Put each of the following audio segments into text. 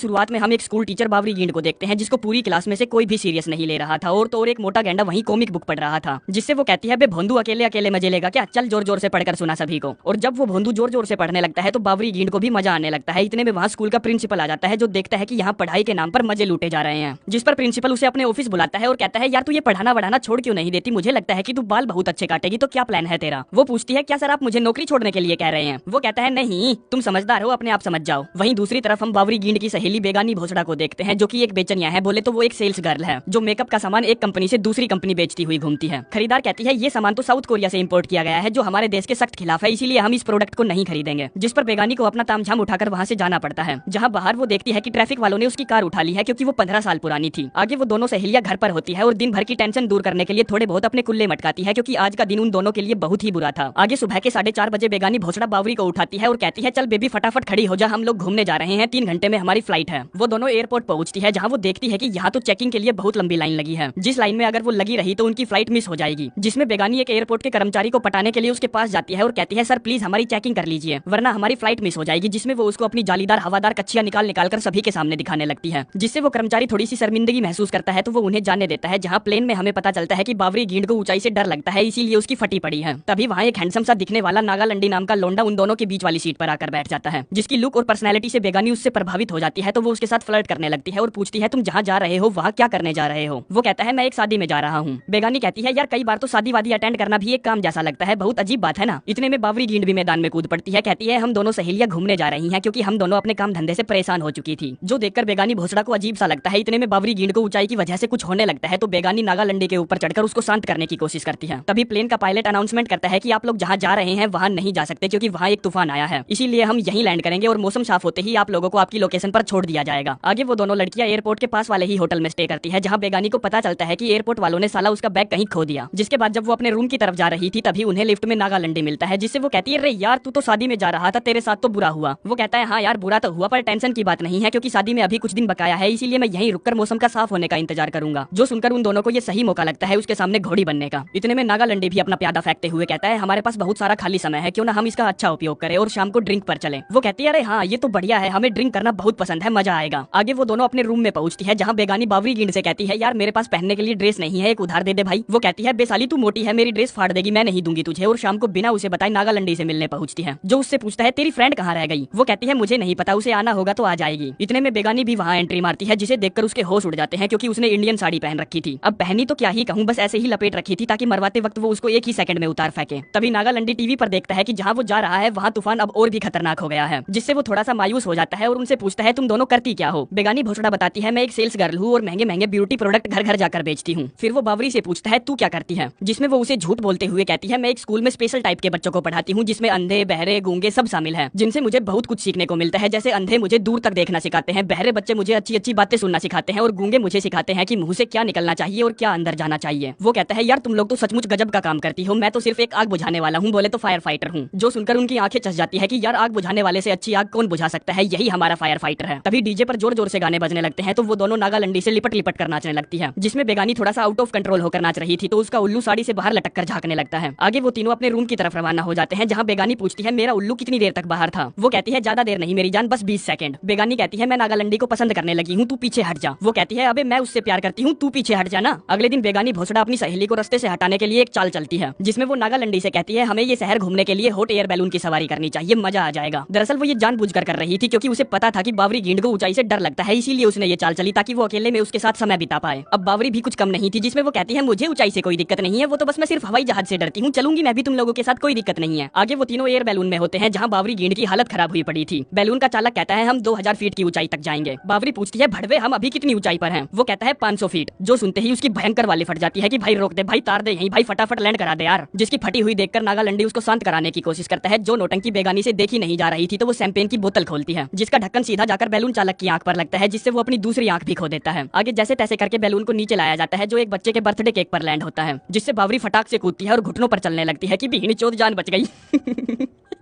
शुरुआत में हम एक स्कूल टीचर बावरी गेंड को देखते हैं जिसको पूरी क्लास में से कोई भी सीरियस नहीं ले रहा था और तो और एक मोटा गेंडा वहीं कॉमिक बुक पढ़ रहा था, जिससे वो कहती है बे भोंदू अकेले अकेले मजे लेगा क्या, चल जोर जोर से पढ़कर सुना सभी को। और जब वो भोंदू जोर जोर से पढ़ने लगता है तो बावरी गेंड को भी मजा आने लगता है। इतने में वहाँ स्कूल का प्रिंसिपल आ जाता है जो देखता है कि यहाँ पढ़ाई के नाम पर मजे लूटे जा रहे हैं, जिस पर प्रिंसिपल उसे अपने ऑफिस बुलाता है और कहता है यार तू ये पढ़ाना वढ़ाना छोड़ क्यों नहीं देती, मुझे लगता है कि तू बाल बहुत अच्छे काटेगी, तो क्या प्लान है तेरा। वो पूछती है क्या सर आप मुझे नौकरी छोड़ने के लिए कह रहे हैं। वो कहता है नहीं तुम समझदार हो, अपने आप समझ जाओ। वहीं दूसरी तरफ हम बावरी गेंड की सहेली बेगानी भोसड़ा को देखते हैं जो कि एक बेचनिया है, बोले तो वो एक सेल्स गर्ल है जो मेकअप का सामान एक कंपनी से दूसरी कंपनी बेचती हुई घूमती है। खरीदार कहती है ये सामान तो साउथ कोरिया से इंपोर्ट किया गया है जो हमारे देश के सख्त खिलाफ है, इसीलिए हम इस प्रोडक्ट को नहीं खरीदेंगे। जिस पर बेगानी को अपना तामझाम उठाकर वहाँ से जाना पड़ता है, जहाँ बाहर वो देखती है कि ट्रैफिक वालों ने उसकी कार उठा ली है क्योंकि वो 15 साल पुरानी थी। आगे वो दोनों सहेलियां घर पर होती है और दिन भर की टेंशन दूर करने के लिए थोड़े बहुत अपने कुल्ले मटकाती है क्योंकि आज का दिन उन दोनों के लिए बहुत ही बुरा था। आगे सुबह के 4:30 बजे बेगानी भोसड़ा बावरी को उठाती है और कहती है चल बेबी फटाफट खड़ी हो जा, हम लोग घूमने जा रहे हैं, 3 घंटे में हमारी फ्लाइट है। वो दोनों एयरपोर्ट पहुंचती है जहाँ वो देखती है कि यहाँ तो चेकिंग के लिए बहुत लंबी लाइन लगी है, जिस लाइन में अगर वो लगी रही तो उनकी फ्लाइट मिस हो जाएगी। जिसमें बेगानी एक एयरपोर्ट के कर्मचारी को पटाने के लिए उसके पास जाती है और कहती है सर प्लीज हमारी चेकिंग कर लीजिए वरना हमारी फ्लाइट मिस हो जाएगी। जिसमें वो उसको अपनी जालीदार हवादार कच्चियां निकाल कर सभी के सामने दिखाने लगती है, जिससे वो कर्मचारी थोड़ी सी शर्मिंदगी महसूस करता है तो वो उन्हें जाने देता है। जहाँ प्लेन में हमें पता चलता है कि बावरी गेंड को ऊंचाई से डर लगता है इसीलिए उसकी फटी पड़ी है। तभी वहाँ एक हैंडसम सा दिखने वाला नागालैंडी नाम का लोंडा उन दोनों के बीच वाली सीट पर आकर बैठ जाता है, जिसकी लुक और पर्सनैलिटी से बेगानी उससे प्रभावित हो जाती है तो वो उसके साथ फ्लर्ट करने लगती है और पूछती है तुम जहाँ जा रहे हो वहाँ क्या करने जा रहे हो। वो कहता है मैं एक शादी में जा रहा हूँ। बेगानी कहती है यार कई बार तो शादी वादी अटेंड करना भी एक काम जैसा लगता है, बहुत अजीब बात है ना। इतने में बावरी गेंड भी मैदान में कूद पड़ती है, कहती है हम दोनों सहेलियां घूमने जा रही हैं क्योंकि हम दोनों अपने काम धंधे से परेशान हो चुकी थी, जो देखकर बेगानी भोसड़ा को अजीब सा लगता है। इतने में बावरी गेंड को ऊंचाई की वजह से कुछ होने लगता है तो बेगानी नागालैंडी के ऊपर चढ़कर उसको शांत करने की कोशिश करती है। तभी प्लेन का पायलट अनाउंसमेंट करता है कि आप लोग जहाँ जा रहे हैं वहाँ नहीं जा सकते क्योंकि वहाँ एक तूफान आया है, इसीलिए हम यहीं लैंड करेंगे और मौसम साफ होते ही आप लोगों को आपकी लोकेशन पर छोड़ दिया जाएगा। आगे वो दोनों लड़कियां एयरपोर्ट के पास वाले ही होटल में स्टे करती है जहाँ बेगानी को पता चलता है कि एयरपोर्ट वालों ने साला उसका बैग कहीं खो दिया। जिसके बाद जब वो अपने रूम की तरफ जा रही थी तभी उन्हें लिफ्ट में नागालैंडी मिलता है, जिससे वो कहती है अरे यार तू तो शादी में जा रहा था, तेरे साथ तो बुरा हुआ। वो कहता है हाँ यार बुरा तो हुआ पर टेंशन की बात नहीं है क्योंकि शादी में अभी कुछ दिन बकाया है, इसीलिए मैं यहीं रुककर मौसम का साफ होने का इंतजार करूंगा। जो सुनकर उन दोनों को ये सही मौका लगता है उसके सामने घोड़ी बनने का। इतने में नागालैंडी भी अपना प्यादा फेंकते हुए कहता है हमारे पास बहुत सारा खाली समय है, क्यों ना हम इसका अच्छा उपयोग करें और शाम को ड्रिंक पर चले। वो कहती है अरे हाँ ये तो बढ़िया है, हमें ड्रिंक करना बहुत पसंद है, मजा आएगा। आगे वो दोनों अपने रूम में पहुंचती है जहाँ बेगानी बावरी गेंड से कहती है यार मेरे पास पहनने के लिए ड्रेस नहीं है, एक उधार दे दे भाई। वो कहती है बेसाली तू मोटी है, मेरी ड्रेस फाड़ देगी, मैं नहीं दूंगी तुझे। और शाम को बिना उसे बताए नागालैंडी से मिलने पहुंचती है, जो उससे पूछता है तेरी फ्रेंड कहाँ रह गई। वो कहती है मुझे नहीं पता, उसे आना होगा तो आ जाएगी। इतने में बेगानी भी वहाँ एंट्री मारती है जिसे देखकर उसके होश उड़ जाते हैं क्योंकि उसने इंडियन साड़ी पहन रखी थी। अब पहनी तो क्या ही कहूँ, बस ऐसे ही लपेट रखी थी ताकि मरवाते वक्त वो उसको एक ही सेकंड में उतार फेंके। तभी नागालैंडी टीवी पर देखता है कि जहाँ वो जा रहा है वहाँ तूफान अब और भी खतरनाक हो गया है, जिससे वो थोड़ा सा मायूस हो जाता है और उनसे पूछता है तुम दोनों करती क्या हो। बेगानी भोसड़ा बताती है मैं एक सेल्स गर्ल हूँ और महंगे महंगे ब्यूटी प्रोडक्ट घर घर जाकर बेचती हूँ। फिर वो बावरी से पूछता है तू क्या करती है, जिसमें वो उसे झूठ बोलते हुए कहती है मैं एक स्कूल में स्पेशल टाइप के बच्चों को पढ़ाती हूँ जिसमें अंधे बहरे गूंगे सब शामिल हैं, जिनसे मुझे बहुत कुछ सीखने को मिलता है। जैसे अंधे मुझे दूर तक देखना सिखाते हैं, बहरे बच्चे मुझे अच्छी अच्छी बातें सुनना सिखाते हैं और गूंगे मुझे सिखाते हैं कि मुंह से क्या निकलना चाहिए और क्या अंदर जाना चाहिए। वो कहता है यार तुम लोग तो सचमुच गजब का काम करती हो, मैं तो सिर्फ एक आग बुझाने वाला हूँ, बोले तो फायर फाइटर हूँ। जो सुनकर उनकी आंखें चस जाती है कि यार आग बुझाने वाले से अच्छी आग कौन बुझा सकता है, यही हमारा फायर फाइटर है। तभी डीजे पर जोर जोर से गाने बजने लगते हैं तो वो दोनों नागालैंडी से लिपट लिपट कर नाचने लगती है, जिसमें बेगानी थोड़ा सा आउट ऑफ कंट्रोल होकर नाच रही थी तो उसका उल्लू साड़ी से बाहर लटक कर झांकने लगता है। आगे वो तीनों अपने रूम की तरफ रवाना हो जाते हैं जहाँ बेगानी पूछती है मेरा उल्लू कितनी देर तक बाहर था। वो कहती है ज्यादा देर नहीं मेरी जान, बस 20 सेकंड। बेगानी कहती है मैं नागालैंडी को पसंद करने लगी हूँ, तू पीछे हट जा। वो कहती है अबे मैं उससे प्यार करती हूँ, तू पीछे हट जाना। अगले दिन बेगानी भोसड़ा अपनी सहेली को रास्ते से हटाने के लिए एक चाल चलती है जिसमें वो नागालैंडी से कहती है हमें ये शहर घूमने के लिए हॉट एयर बैलून की सवारी करनी चाहिए, मजा आ जाएगा। दरअसल वो ये जानबूझकर कर रही थी क्योंकि उसे पता था कि बावरी गेंड को ऊंचाई से डर लगता है, इसीलिए उसने ये चाल चली ताकि वो अकेले में उसके साथ समय बिता पाए। अब बावरी भी कुछ कम नहीं थी, जिसमें वो कहती है मुझे ऊंचाई से कोई दिक्कत नहीं है, वो तो बस मैं सिर्फ हवाई जहाज से डरती हूँ, चलूंगी मैं भी तुम लोगों के साथ, कोई दिक्कत नहीं है। आगे वो तीनों एयर बैलून में होते हैं जहाँ बावरी गेंड की हालत खराब हुई पड़ी थी। बैलून का चालक कहता है हम 2000 फीट की ऊंचाई तक जाएंगे। बावरी पूछती है भड़वे हम अभी कितनी ऊंचाई पर हैं। वो कहता है 500 फीट। जो सुनते ही उसकी भयंकर वाली फट जाती है कि भाई रोक दे भाई, तार दे यहीं भाई, फटाफट लैंड करा दे यार। जिसकी फटी हुई देखकर नागालैंडी उसको शांत कराने की कोशिश करता है। जो नौटंकी बेगानी से देखी नहीं जा रही थी तो वो शैंपेन की बोतल खोलती है जिसका ढक्कन सीधा जाकर बैलून चालक की आंख पर लगता है, जिससे वो अपनी दूसरी आंख भी खो देता है। आगे जैसे तैसे करके बैलून को नीचे लाया जाता है जो एक बच्चे के बर्थडे केक पर लैंड होता है, जिससे बावरी फटाक से कूदती है और घुटनों पर चलने लगती है कि भीड़ चोद जान बच गई।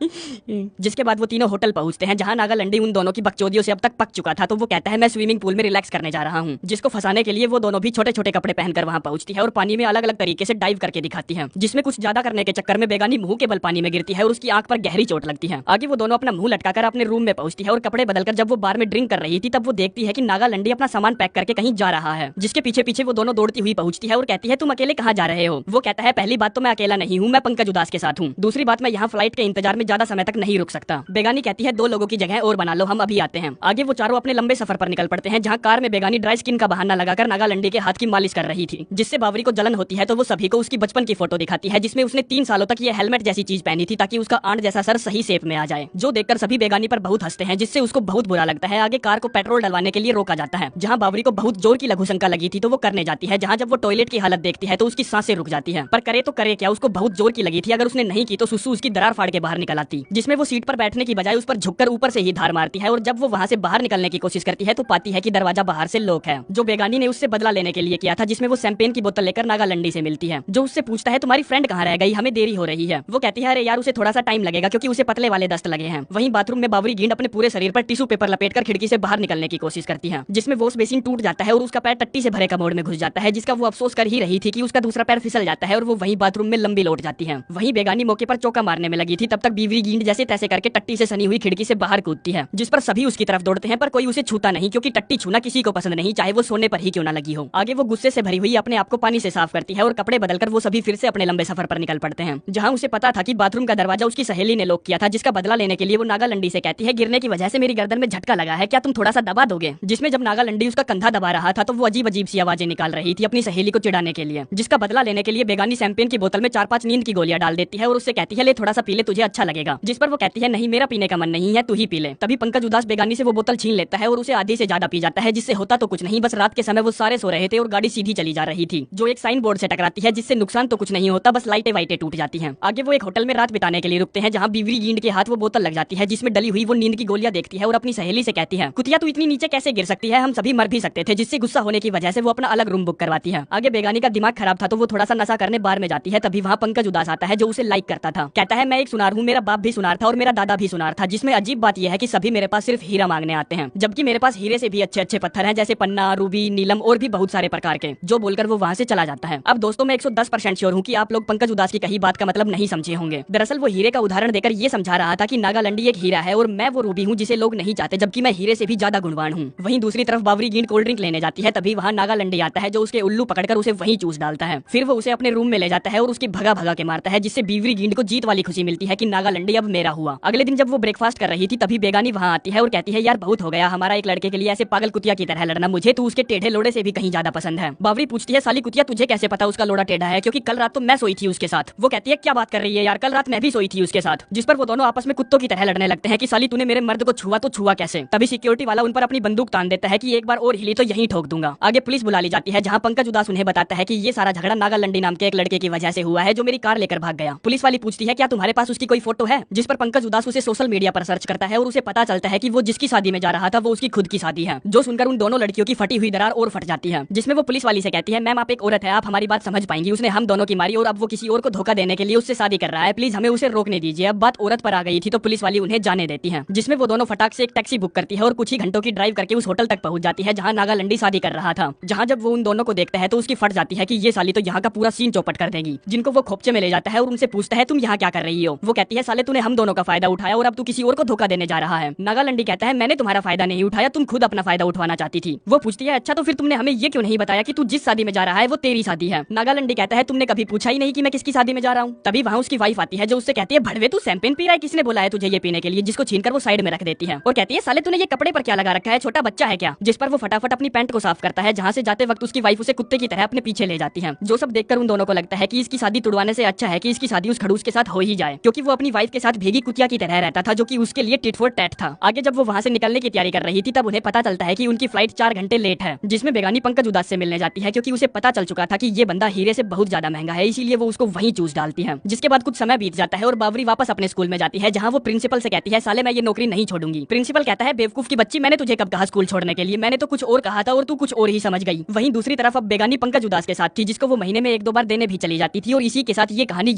जिसके बाद वो तीनों होटल पहुंचते हैं जहां नागालैंडी उन दोनों की बकचोदियों से अब तक पक चुका था। तो वो कहता है मैं स्विमिंग पूल में रिलैक्स करने जा रहा हूं, जिसको फंसाने के लिए वो दोनों भी छोटे छोटे कपड़े पहनकर वहां पहुंचती है और पानी में अलग अलग तरीके से डाइव करके दिखाती है, जिसमें कुछ ज्यादा करने के चक्कर में बेगानी मुंह के बल पानी में गिरती है और उसकी आंख पर गहरी चोट लगती है। आगे वो दोनों अपना मुंह लटकाकर अपने रूम में पहुंचती है और कपड़े बदलकर जब वो बार में ड्रिंक कर रही थी तब वो देखती है कि नागालैंडी अपना सामान पैक करके कहीं जा रहा है, जिसके पीछे पीछे वो दोनों दौड़ती हुई पहुंचती है और कहती है तुम अकेले कहाँ जा रहे हो। वो कहता है पहली बात तो मैं अकेला नहीं हूँ, मैं पंकज उदास के साथ हूँ। दूसरी बात मैं यहाँ फ्लाइट के इंतजार में ज्यादा समय तक नहीं रुक सकता। बेगानी कहती है 2 लोगों की जगह और बना लो, हम अभी आते हैं। आगे वो चारों अपने लंबे सफर पर निकल पड़ते हैं जहाँ कार में बेगानी ड्राई स्किन का बहाना लगाकर नागालैंडी के हाथ की मालिश कर रही थी, जिससे बावरी को जलन होती है। तो वो सभी को उसकी बचपन की फोटो दिखाती है जिसमें उसने 3 सालों तक ये हेलमेट जैसी चीज पहनी थी ताकि उसका आंट जैसा सर सही शेप में आ जाए, जो देखकर सभी बेगानी पर बहुत हंसते हैं, जिससे उसको बहुत बुरा लगता है। आगे कार को पेट्रोल डलवाने के लिए रोका जाता है जहाँ बावरी को बहुत जोर की लघु शंका लगी थी तो वो करने जाती है, जहाँ जब वो टॉयलेट की हालत देखती है तो उसकी सांसें रुक जाती है। पर करे तो करे क्या, उसको बहुत जोर की लगी थी, अगर उसने नहीं की तो सुसु उसकी दरार फाड़ के बाहर निकल आती, जिसमें वो सीट पर बैठने की बजाय उस पर झुककर ऊपर से ही धार मारती है। और जब वो वहाँ से बाहर निकलने की कोशिश करती है तो पाती है कि दरवाजा बाहर से लॉक है, जो बेगानी ने उससे बदला लेने के लिए किया था, जिसमें वो शैंपेन की बोतल लेकर नागालैंडी से मिलती है, जो उससे पूछता है तुम्हारी फ्रेंड कहाँ रह गई, हमें देरी हो रही है। वो कहती है अरे यार उसे थोड़ा सा टाइम लगेगा क्योंकि उसे पतले वाले दस्त लगे हैं। वहीं बाथरूम में बावरी गेंद अपने पूरे शरीर पर टिश्यू पेपर लपेटकर खिड़की से बाहर निकलने की कोशिश करती है, जिसमें वॉश बेसिन टूट जाता है और उसका पैर टट्टी से भरे कमोड में घुस जाता है, जिसका वो अफसोस कर ही रही थी कि उसका दूसरा पैर फिसल जाता है और वो वहीं बाथरूम में लंबी लौट जाती है। वहीं बेगानी मौके पर चौका मारने में लगी थी, तब तक बीवी गेंद जैसे तैसे करके टट्टी से सनी हुई खिड़की से बाहर कूदती है, जिस पर सभी उसकी तरफ दौड़ते हैं पर कोई उसे छूता नहीं क्योंकि टट्टी छूना किसी को पसंद नहीं, चाहे वो सोने पर ही क्यों ना लगी हो। आगे वो गुस्से से भरी हुई अपने आप को पानी से साफ करती है और कपड़े बदलकर वो सभी फिर से अपने लंबे सफर पर निकल पड़ते हैं, जहाँ उसे पता था कि बाथरूम का दरवाजा उसकी सहेली ने लॉक किया था, जिसका बदला लेने के लिए वो नागालैंडी से कहती है गिरने की वजह से मेरी गर्दन में झटका लगा है, क्या तुम थोड़ा सा दबा दोगे। जिसमें जब नागालैंडी उसका कंधा दबा रहा था तो वो अजीब अजीब सी आवाजें निकाल रही थी अपनी सहेली को चिढ़ाने के लिए, जिसका बदला लेने के लिए बेगानी शैंपेन की बोतल में 4-5 नींद की गोलियां डाल देती है और उससे कहती है ले थोड़ा सा पी ले, तुझे अच्छा लगेगा। जिस पर वो कहती है नहीं मेरा पीने का मन नहीं है, तू ही पी ले। तभी पंकज उदास बेगानी से वो बोतल छीन लेता है और उसे आधी से ज्यादा पी जाता है, जिससे होता तो कुछ नहीं, बस रात के समय वो सारे सो रहे थे और गाड़ी सीधी चली जा रही थी, जो एक साइन बोर्ड से टकराती है, जिससे नुकसान तो कुछ नहीं होता, बस लाइटें वाइटें टूट जाती हैं। आगे वो एक होटल में रात बिताने के लिए रुकते हैं जहाँ बीवी गेंद के हाथ वो बोतल लग जाती है जिसमें डली हुई वो नींद की गोलियां देखती है और अपनी सहेली से कहती है कुतिया तू इतनी नीचे कैसे गिर सकती है, हम सभी मर भी सकते थे, जिससे गुस्सा होने की वजह से वो अपना अलग रूम बुक करवाती है। आगे बेगानी का दिमाग खराब था तो वो थोड़ा सा नशा करने बार में जाती है, तभी वहाँ पंकज उदास आता है जो उसे लाइक करता था। कहता है मैं एक सुनार हूँ, मेरा बाप भी सुनार था और मेरा दादा भी सुनार था, जिसमें अजीब बात यह है कि सभी मेरे पास सिर्फ हीरा मांगने आते हैं, जबकि मेरे पास हीरे से भी अच्छे अच्छे पत्थर हैं जैसे पन्ना, रूबी, नीलम और भी बहुत सारे प्रकार के, जो बोलकर वो वहाँ से चला जाता है। अब दोस्तों मैं 110% श्योर हूँ कि आप लोग पंकज उदास की कही बात का मतलब नहीं समझे होंगे। दरअसल वो हीरे का उदाहरण देकर ये समझा रहा था कि नागालैंडी एक हीरा है और मैं वो रूबी हूँ जिसे लोग नहीं चाहते, जबकि मैं हीरे से भी ज्यादा गुणवान हूँ। वहीं दूसरी तरफ बावरी गेंद कोल्ड ड्रिंक लेने जाती है, तभी वहाँ नागालैंडी आता है जो उसके उल्लू पकड़कर उसे वहीं चूस डालता है। फिर वो उसे अपने रूम में ले जाता है और उसकी भगा भगा के मारता है, जिससे बीवरी गेंद को जीत वाली खुशी मिलती है कि नागालैंडी अब मेरा हुआ। अगले दिन जब वो ब्रेकफास्ट कर रही थी तभी बेगानी वहाँ आती है और कहती है यार बहुत हो गया हमारा एक लड़के के लिए ऐसे पागल कुतिया की तरह लड़ना, मुझे तो उसके टेढ़े लोड़े से भी कहीं ज्यादा पसंद है। बावरी पूछती है साली कुतिया तुझे कैसे पता उसका लोड़ा टेढ़ा है, क्योंकि कल रात तो मैं सोई थी उसके साथ। वो कहती है क्या बात कर रही है यार, कल रात मैं भी सोई थी उसके साथ। जिस पर वो दोनों आपस में कुत्तों की तरह लड़ने लगते हैं कि साली तूने मेरे मर्द को छुआ तो छुआ कैसे। तभी सिक्योरिटी वाला उन पर अपनी बंदूक तान देता है कि एक बार और हिली तो यहीं ठोक दूंगा। आगे पुलिस बुला ली जाती है जहाँ पंकज उदास उन्हें बताता है कि ये सारा झगड़ा नागालैंडी नाम के एक लड़के की वजह से हुआ है जो मेरी कार लेकर भाग गया। पुलिस वाली पूछती है क्या तुम्हारे पास उसकी कोई फोटो है, जिस पर पंकज उदास उसे सोशल मीडिया पर सर्च करता है और उसे पता चलता है कि वो जिसकी शादी में जा रहा था वो उसकी खुद की शादी है, जो सुनकर उन दोनों लड़कियों की फटी हुई दरार और फट जाती है। जिसमें वो पुलिस वाली से कहती है मैम आप एक औरत है, आप हमारी बात समझ पाएंगी, उसने हम दोनों की मारी और अब वो किसी और को धोखा देने के लिए उससे शादी कर रहा है, प्लीज हमें उसे रोकने दीजिए। अब बात औरत पर आ गई थी तो पुलिस वाली उन्हें जाने देती है, जिसमें वो दोनों फटाक से एक टैक्सी बुक करती है और कुछ ही घंटों की ड्राइव करके उस होटल तक पहुंच जाती है जहां नागालैंडी शादी कर रहा था। जहां जब वो उन दोनों को देखता है तो उसकी फट जाती है कि ये साली तो यहाँ का पूरा सीन चौपट कर देगी। जिनको वो खोपचे में ले जाता है और उनसे पूछता है तुम यहाँ क्या कर रही हो। वो कहती है साले तूने हम दोनों का फायदा उठाया और अब तू किसी और को धोखा देने जा रहा है। नागालैंडी कहता है मैंने तुम्हारा फायदा नहीं उठाया, तुम खुद अपना फायदा उठवाना चाहती थी। वो पूछती है अच्छा तो फिर तुमने हमें ये क्यों नहीं बताया कि तू जिस शादी में जा रहा है वो तेरी शादी है। नागालैंडी कहता है तुमने कभी पूछा ही नहीं कि मैं किसकी शादी में जा रहा हूँ। तभी वहाँ उसकी वाइफ आती है जो उससे कहती है भड़वे तू शैंपेन पी रहा है, किसने बोला है तुझे ये पीने के लिए, जिसको छीनकर वो साइड में रख देती है और कहती है साले तूने ये कपड़े पर क्या लगा रखा है, छोटा बच्चा है क्या। जिस पर वो फटाफट अपनी पैंट को साफ करता है, जहाँ से जाते वक्त उसकी वाइफ उसे कुत्ते की तरह अपने पीछे ले जाती है। जो सब देखकर उन दोनों को लगता है कि इसकी शादी तुड़वाने से अच्छा है कि इसकी शादी उस खड़ूस के साथ हो ही जाए, क्योंकि वो अपनी वाइफ के साथ भेगी कुतिया की तरह रहता था जो कि उसके लिए टिट फॉर टैट था। आगे जब वो वहाँ से निकलने की तैयारी कर रही थी तब उन्हें पता चलता है कि उनकी फ्लाइट 4 घंटे लेट है, जिसमें बेगानी पंकज उदास से मिलने जाती है क्योंकि उसे पता चल चुका था कि ये बंदा हीरे से बहुत ज्यादा महंगा है, इसीलिए वो उसको वहीं चूस डालती है। जिसके बाद कुछ समय बीत जाता है और बावरी वापस अपने स्कूल में जाती है जहाँ वो प्रिंसिपल से कहती है साले मैं ये नौकरी नहीं छोड़ूंगी। प्रिंसिपल कहता है बेवकूफ की बच्ची, मैंने तुझे कब कहा स्कूल छोड़ने के लिए, मैंने तो कुछ और कहा था और तू कुछ और ही समझ गई। वहीं दूसरी तरफ अब बेगानी पंकज उदास के साथ थी जिसको वो महीने में 1-2 बार देने भी चली जाती थी और इसी के साथ ये कहानी